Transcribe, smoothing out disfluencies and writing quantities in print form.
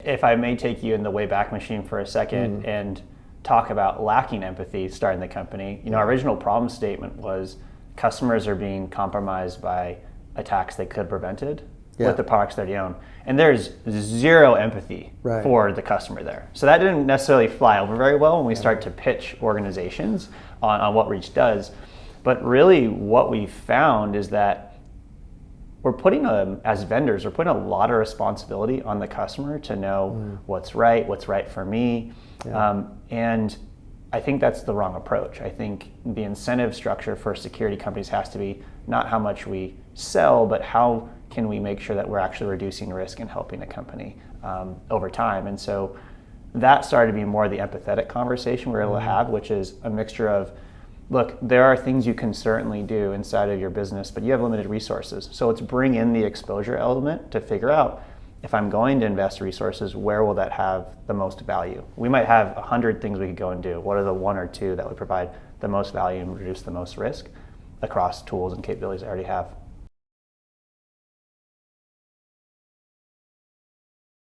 if I may take you in the Wayback Machine for a second and talk about lacking empathy starting the company, our original problem statement was customers are being compromised by attacks they could have prevented with the products that they own. And there's zero empathy for the customer there. So that didn't necessarily fly over very well when we start to pitch organizations on what Reach does. But really what we found is that we're putting, as vendors, we're putting a lot of responsibility on the customer to know what's right for me. And I think that's the wrong approach. I think the incentive structure for security companies has to be not how much we sell, but how can we make sure that we're actually reducing risk and helping a company over time. And so that started to be more the empathetic conversation we're able to have, which is a mixture of, look, there are things you can certainly do inside of your business, but you have limited resources. So let's bring in the exposure element to figure out, if I'm going to invest resources, where will that have the most value? We might have 100 things we could go and do. What are the one or two that would provide the most value and reduce the most risk across tools and capabilities I already have?